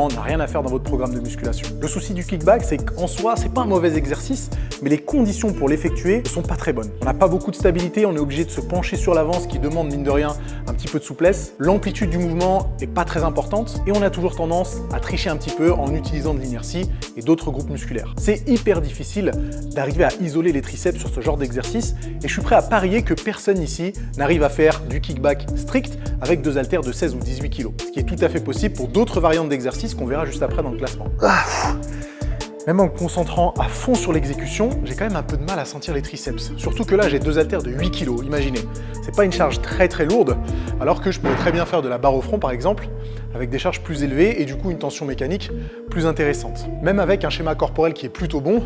n'a rien à faire dans votre programme de musculation. Le souci du kickback, c'est qu'en soi, c'est pas un mauvais exercice, mais les conditions pour l'effectuer ne sont pas très bonnes. On n'a pas beaucoup de stabilité, on est obligé de se pencher sur l'avant, ce qui demande, mine de rien, un petit peu de souplesse. L'amplitude du mouvement n'est pas très importante et on a toujours tendance à tricher un petit peu en utilisant de l'inertie et d'autres groupes musculaires. C'est hyper difficile d'arriver à isoler les triceps sur ce genre d'exercice et je suis prêt à parier que personne ici n'arrive à faire du kickback strict avec deux haltères de 16 ou 18 kg, ce qui est tout à fait possible pour d'autres variantes d'exercices qu'on verra juste après dans le classement. Même en me concentrant à fond sur l'exécution, j'ai quand même un peu de mal à sentir les triceps. Surtout que là, j'ai deux haltères de 8 kg, imaginez. C'est pas une charge très lourde, alors que je pourrais très bien faire de la barre au front par exemple, avec des charges plus élevées et du coup une tension mécanique plus intéressante. Même avec un schéma corporel qui est plutôt bon,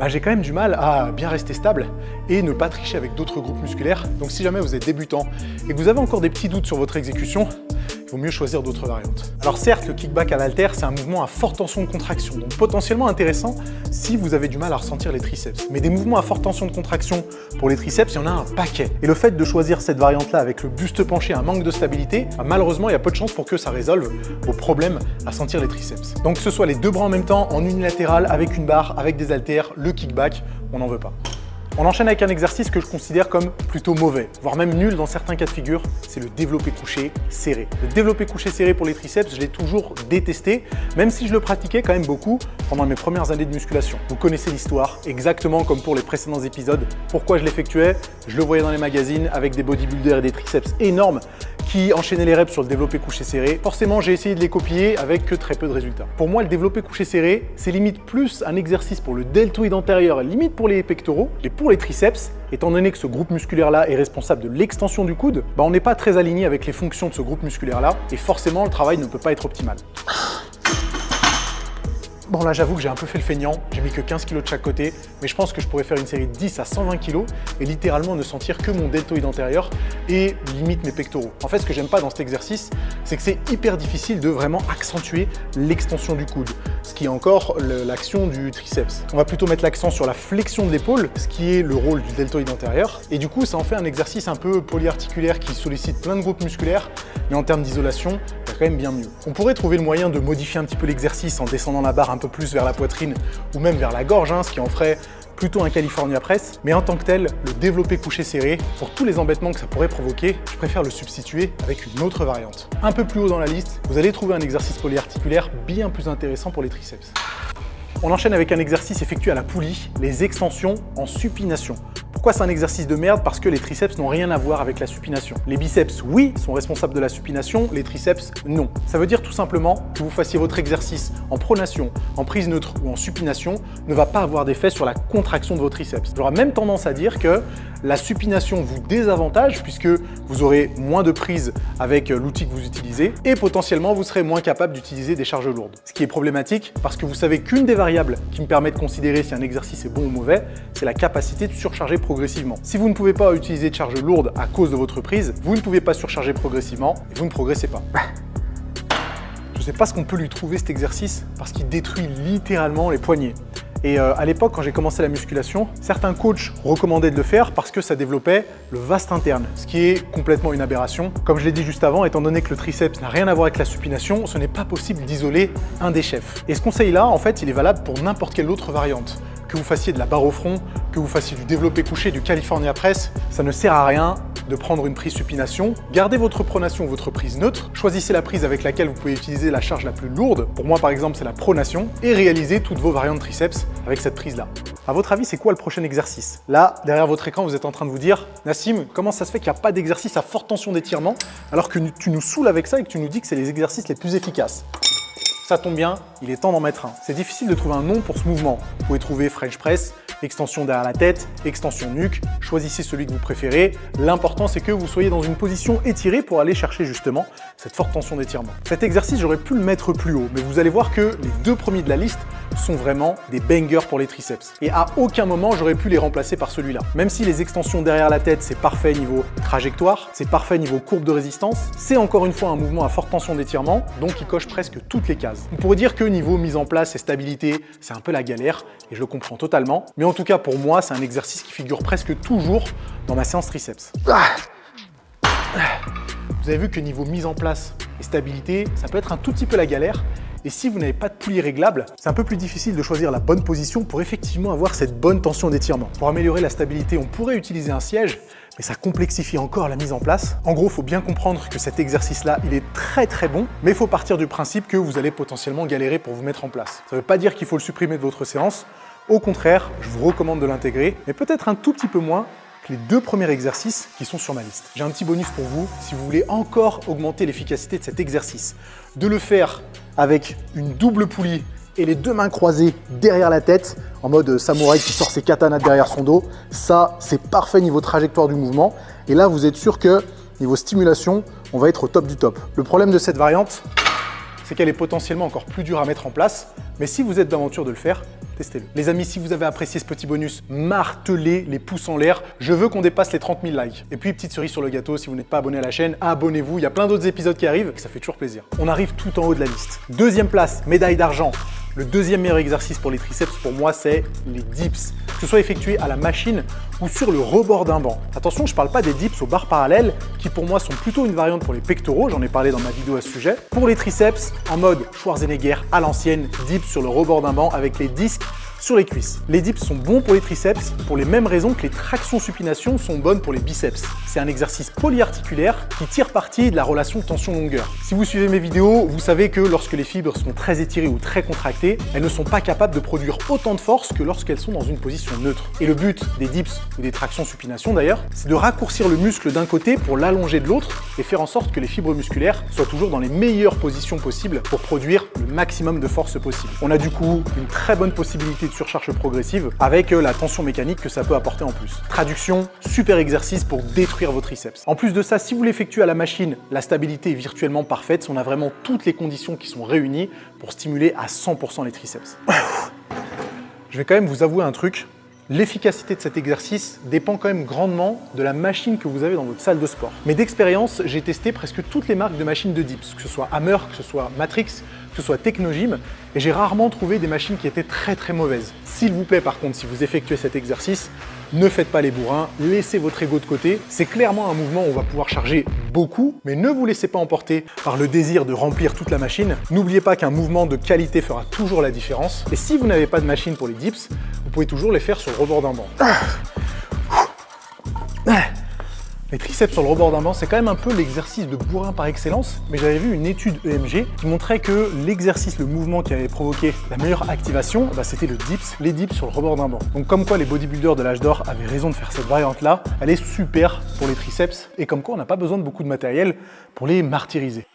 j'ai quand même du mal à bien rester stable et ne pas tricher avec d'autres groupes musculaires. Donc si jamais vous êtes débutant et que vous avez encore des petits doutes sur votre exécution, il vaut mieux choisir d'autres variantes. Alors certes, le kickback à l'haltère, c'est un mouvement à forte tension de contraction, donc potentiellement intéressant si vous avez du mal à ressentir les triceps. Mais des mouvements à forte tension de contraction pour les triceps, il y en a un paquet. Et le fait de choisir cette variante-là avec le buste penché, un manque de stabilité, malheureusement, il y a peu de chances pour que ça résolve vos problèmes à sentir les triceps. Donc que ce soit les deux bras en même temps, en unilatéral, avec une barre, avec des haltères, le kickback, on n'en veut pas. On enchaîne avec un exercice que je considère comme plutôt mauvais, voire même nul dans certains cas de figure, c'est le développé couché serré. Le développé couché serré pour les triceps, je l'ai toujours détesté, même si je le pratiquais quand même beaucoup pendant mes premières années de musculation. Vous connaissez l'histoire, exactement comme pour les précédents épisodes. Pourquoi je l'effectuais? Je le voyais dans les magazines avec des bodybuilders et des triceps énormes qui enchaînaient les reps sur le développé couché serré. Forcément, j'ai essayé de les copier avec que très peu de résultats. Pour moi, le développé couché serré, c'est limite plus un exercice pour le deltoïde antérieur, limite pour les pectoraux, et pour les triceps, étant donné que ce groupe musculaire-là est responsable de l'extension du coude, on n'est pas très aligné avec les fonctions de ce groupe musculaire-là, et forcément, le travail ne peut pas être optimal. Bon là j'avoue que j'ai un peu fait le feignant, j'ai mis que 15 kg de chaque côté, mais je pense que je pourrais faire une série de 10 à 120 kg et littéralement ne sentir que mon deltoïde antérieur et limite mes pectoraux. En fait ce que j'aime pas dans cet exercice, c'est que c'est hyper difficile de vraiment accentuer l'extension du coude, ce qui est encore l'action du triceps. On va plutôt mettre l'accent sur la flexion de l'épaule, ce qui est le rôle du deltoïde antérieur, et du coup ça en fait un exercice un peu polyarticulaire qui sollicite plein de groupes musculaires, mais en termes d'isolation, quand même bien mieux. On pourrait trouver le moyen de modifier un petit peu l'exercice en descendant la barre un peu plus vers la poitrine ou même vers la gorge, ce qui en ferait plutôt un California Press. Mais en tant que tel, le développé couché serré, pour tous les embêtements que ça pourrait provoquer, je préfère le substituer avec une autre variante. Un peu plus haut dans la liste, vous allez trouver un exercice polyarticulaire bien plus intéressant pour les triceps. On enchaîne avec un exercice effectué à la poulie, les extensions en supination. Pourquoi c'est un exercice de merde? Parce que les triceps n'ont rien à voir avec la supination. Les biceps, oui, sont responsables de la supination, les triceps, non. Ça veut dire tout simplement que vous fassiez votre exercice en pronation, en prise neutre ou en supination, ne va pas avoir d'effet sur la contraction de vos triceps. J'aurais même tendance à dire que la supination vous désavantage puisque vous aurez moins de prise avec l'outil que vous utilisez et potentiellement vous serez moins capable d'utiliser des charges lourdes. Ce qui est problématique parce que vous savez qu'une des variables qui me permet de considérer si un exercice est bon ou mauvais, c'est la capacité de surcharger progressivement. Si vous ne pouvez pas utiliser de charges lourdes à cause de votre prise, vous ne pouvez pas surcharger progressivement et vous ne progressez pas. Je ne sais pas ce qu'on peut lui trouver cet exercice parce qu'il détruit littéralement les poignets. Et à l'époque, quand j'ai commencé la musculation, certains coachs recommandaient de le faire parce que ça développait le vaste interne, ce qui est complètement une aberration. Comme je l'ai dit juste avant, étant donné que le triceps n'a rien à voir avec la supination, ce n'est pas possible d'isoler un des chefs. Et ce conseil-là, en fait, il est valable pour n'importe quelle autre variante. Que vous fassiez de la barre au front, que vous fassiez du développé couché, du California Press, ça ne sert à rien de prendre une prise supination. Gardez votre pronation ou votre prise neutre, choisissez la prise avec laquelle vous pouvez utiliser la charge la plus lourde, pour moi par exemple c'est la pronation, et réalisez toutes vos variantes triceps avec cette prise-là. À votre avis, c'est quoi le prochain exercice? Là, derrière votre écran, vous êtes en train de vous dire « Nassim, comment ça se fait qu'il n'y a pas d'exercice à forte tension d'étirement alors que tu nous saoules avec ça et que tu nous dis que c'est les exercices les plus efficaces ?» Ça tombe bien, il est temps d'en mettre un. C'est difficile de trouver un nom pour ce mouvement. Vous pouvez trouver French Press, extension derrière la tête, extension nuque, choisissez celui que vous préférez. L'important, c'est que vous soyez dans une position étirée pour aller chercher justement cette forte tension d'étirement. Cet exercice, j'aurais pu le mettre plus haut, mais vous allez voir que les deux premiers de la liste sont vraiment des bangers pour les triceps. Et à aucun moment, j'aurais pu les remplacer par celui-là. Même si les extensions derrière la tête, c'est parfait niveau trajectoire, c'est parfait niveau courbe de résistance, c'est encore une fois un mouvement à forte tension d'étirement, donc il coche presque toutes les cases. On pourrait dire que niveau mise en place et stabilité, c'est un peu la galère, et je le comprends totalement. Mais en tout cas, pour moi, c'est un exercice qui figure presque toujours dans ma séance triceps. Vous avez vu que niveau mise en place et stabilité, ça peut être un tout petit peu la galère. Et si vous n'avez pas de poulie réglable, c'est un peu plus difficile de choisir la bonne position pour effectivement avoir cette bonne tension d'étirement. Pour améliorer la stabilité, on pourrait utiliser un siège, mais ça complexifie encore la mise en place. En gros, il faut bien comprendre que cet exercice-là, il est très bon, mais il faut partir du principe que vous allez potentiellement galérer pour vous mettre en place. Ça ne veut pas dire qu'il faut le supprimer de votre séance. Au contraire, je vous recommande de l'intégrer, mais peut-être un tout petit peu moins que les 2 premiers exercices qui sont sur ma liste. J'ai un petit bonus pour vous, si vous voulez encore augmenter l'efficacité de cet exercice, de le faire avec une double poulie et les 2 mains croisées derrière la tête, en mode samouraï qui sort ses katanas derrière son dos. Ça, c'est parfait niveau trajectoire du mouvement. Et là, vous êtes sûr que niveau stimulation, on va être au top du top. Le problème de cette variante, c'est qu'elle est potentiellement encore plus dure à mettre en place. Mais si vous êtes d'aventure de le faire, testez-le. Les amis, si vous avez apprécié ce petit bonus, martelez les pouces en l'air. Je veux qu'on dépasse les 30 000 likes. Et puis, petite cerise sur le gâteau, si vous n'êtes pas abonné à la chaîne, abonnez-vous. Il y a plein d'autres épisodes qui arrivent et ça fait toujours plaisir. On arrive tout en haut de la liste. 2e place, médaille d'argent. Le 2e meilleur exercice pour les triceps, pour moi, c'est les dips. Que ce soit effectué à la machine ou sur le rebord d'un banc. Attention, je ne parle pas des dips aux barres parallèles, qui pour moi sont plutôt une variante pour les pectoraux, j'en ai parlé dans ma vidéo à ce sujet. Pour les triceps, en mode Schwarzenegger à l'ancienne, dips sur le rebord d'un banc avec les disques sur les cuisses. Les dips sont bons pour les triceps pour les mêmes raisons que les tractions supination sont bonnes pour les biceps. C'est un exercice polyarticulaire qui tire parti de la relation tension-longueur. Si vous suivez mes vidéos, vous savez que lorsque les fibres sont très étirées ou très contractées, elles ne sont pas capables de produire autant de force que lorsqu'elles sont dans une position neutre. Et le but des dips ou des tractions supination d'ailleurs, c'est de raccourcir le muscle d'un côté pour l'allonger de l'autre et faire en sorte que les fibres musculaires soient toujours dans les meilleures positions possibles pour produire le maximum de force possible. On a du coup une très bonne possibilité de surcharge progressive avec la tension mécanique que ça peut apporter en plus. Traduction, super exercice pour détruire vos triceps. En plus de ça, si vous l'effectuez à la machine, la stabilité est virtuellement parfaite. On a vraiment toutes les conditions qui sont réunies pour stimuler à 100% les triceps. Je vais quand même vous avouer un truc. L'efficacité de cet exercice dépend quand même grandement de la machine que vous avez dans votre salle de sport. Mais d'expérience, j'ai testé presque toutes les marques de machines de dips, que ce soit Hammer, que ce soit Matrix, que ce soit Technogym, et j'ai rarement trouvé des machines qui étaient très mauvaises. S'il vous plaît par contre, si vous effectuez cet exercice, ne faites pas les bourrins, laissez votre ego de côté. C'est clairement un mouvement où on va pouvoir charger beaucoup, mais ne vous laissez pas emporter par le désir de remplir toute la machine. N'oubliez pas qu'un mouvement de qualité fera toujours la différence. Et si vous n'avez pas de machine pour les dips, vous pouvez toujours les faire sur le rebord d'un banc. Les triceps sur le rebord d'un banc, c'est quand même un peu l'exercice de bourrin par excellence, mais j'avais vu une étude EMG qui montrait que l'exercice, le mouvement qui avait provoqué la meilleure activation, c'était le dips, les dips sur le rebord d'un banc. Donc comme quoi les bodybuilders de l'âge d'or avaient raison de faire cette variante-là, elle est super pour les triceps, et comme quoi on n'a pas besoin de beaucoup de matériel pour les martyriser.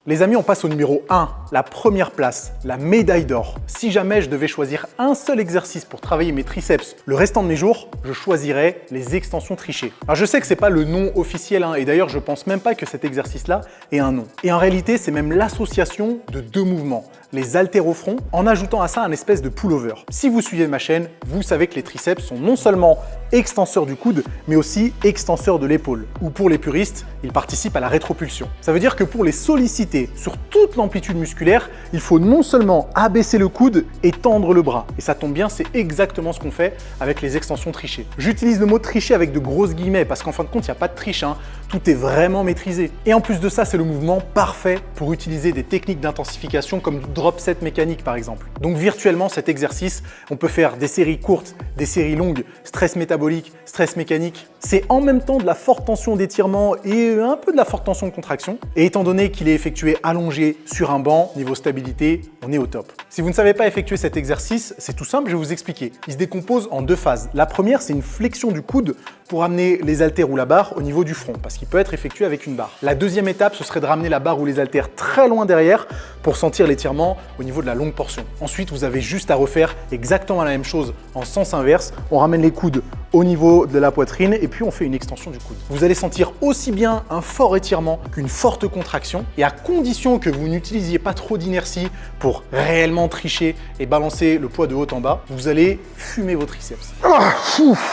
Les amis, on passe au numéro 1, la première place, la médaille d'or. Si jamais je devais choisir un seul exercice pour travailler mes triceps le restant de mes jours, je choisirais les extensions trichées. Alors je sais que c'est pas le nom officiel, et d'ailleurs je pense même pas que cet exercice-là ait un nom. Et en réalité, c'est même l'association de 2 mouvements, les haltéro-front, en ajoutant à ça un espèce de pullover. Si vous suivez ma chaîne, vous savez que les triceps sont non seulement extenseurs du coude, mais aussi extenseurs de l'épaule. Ou pour les puristes, ils participent à la rétropulsion. Ça veut dire que pour les solliciter sur toute l'amplitude musculaire, il faut non seulement abaisser le coude et tendre le bras. Et ça tombe bien, c'est exactement ce qu'on fait avec les extensions trichées. J'utilise le mot tricher avec de grosses guillemets parce qu'en fin de compte, il n'y a pas de triche, tout est vraiment maîtrisé. Et en plus de ça, c'est le mouvement parfait pour utiliser des techniques d'intensification comme du drop set mécanique par exemple. Donc virtuellement, cet exercice, on peut faire des séries courtes, des séries longues, stress métabolique, stress mécanique. C'est en même temps de la forte tension d'étirement et un peu de la forte tension de contraction. Et étant donné qu'il est effectué allongé sur un banc, niveau stabilité, on est au top. Si vous ne savez pas effectuer cet exercice, c'est tout simple, je vais vous expliquer. Il se décompose en 2 phases. La première, c'est une flexion du coude pour amener les haltères ou la barre au niveau du front, parce qu'il peut être effectué avec une barre. La deuxième étape, ce serait de ramener la barre ou les haltères très loin derrière pour sentir l'étirement au niveau de la longue portion. Ensuite, vous avez juste à refaire exactement la même chose en sens inverse. On ramène les coudes au niveau de la poitrine et puis on fait une extension du coude. Vous allez sentir aussi bien un fort étirement qu'une forte contraction, et à condition que vous n'utilisiez pas trop d'inertie pour réellement tricher et balancer le poids de haut en bas, vous allez fumer vos triceps.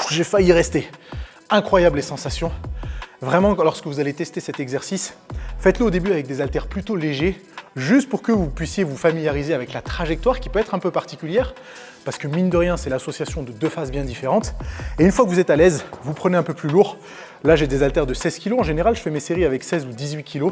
J'ai failli y rester. Incroyable les sensations. Vraiment, lorsque vous allez tester cet exercice, faites-le au début avec des haltères plutôt légers, juste pour que vous puissiez vous familiariser avec la trajectoire qui peut être un peu particulière, parce que mine de rien, c'est l'association de 2 phases bien différentes. Et une fois que vous êtes à l'aise, vous prenez un peu plus lourd. Là, j'ai des haltères de 16 kg. En général, je fais mes séries avec 16 ou 18 kg.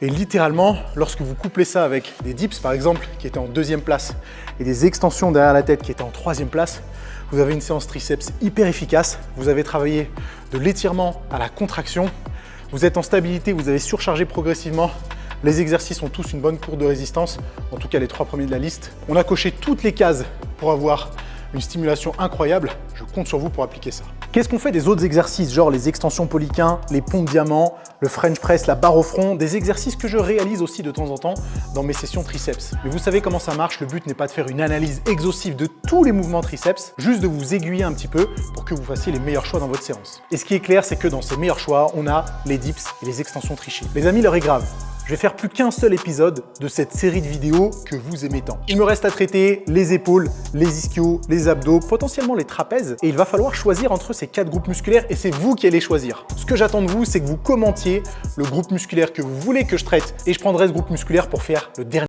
Et littéralement, lorsque vous couplez ça avec des dips par exemple, qui étaient en 2e place, et des extensions derrière la tête qui étaient en 3e place, vous avez une séance triceps hyper efficace. Vous avez travaillé de l'étirement à la contraction. Vous êtes en stabilité, vous avez surchargé progressivement. Les exercices ont tous une bonne courbe de résistance, en tout cas les 3 premiers de la liste. On a coché toutes les cases pour avoir une stimulation incroyable. Je compte sur vous pour appliquer ça. Qu'est-ce qu'on fait des autres exercices, genre les extensions polyquins, les pompes diamant, le French press, la barre au front, des exercices que je réalise aussi de temps en temps dans mes sessions triceps. Mais vous savez comment ça marche, le but n'est pas de faire une analyse exhaustive de tous les mouvements triceps, juste de vous aiguiller un petit peu pour que vous fassiez les meilleurs choix dans votre séance. Et ce qui est clair, c'est que dans ces meilleurs choix, on a les dips et les extensions trichées. Les amis, l'heure est grave. Je vais faire plus qu'un seul épisode de cette série de vidéos que vous aimez tant. Il me reste à traiter les épaules, les ischios, les abdos, potentiellement les trapèzes, et il va falloir choisir entre ces 4 groupes musculaires et c'est vous qui allez choisir. Ce que j'attends de vous, c'est que vous commentiez le groupe musculaire que vous voulez que je traite et je prendrai ce groupe musculaire pour faire le dernier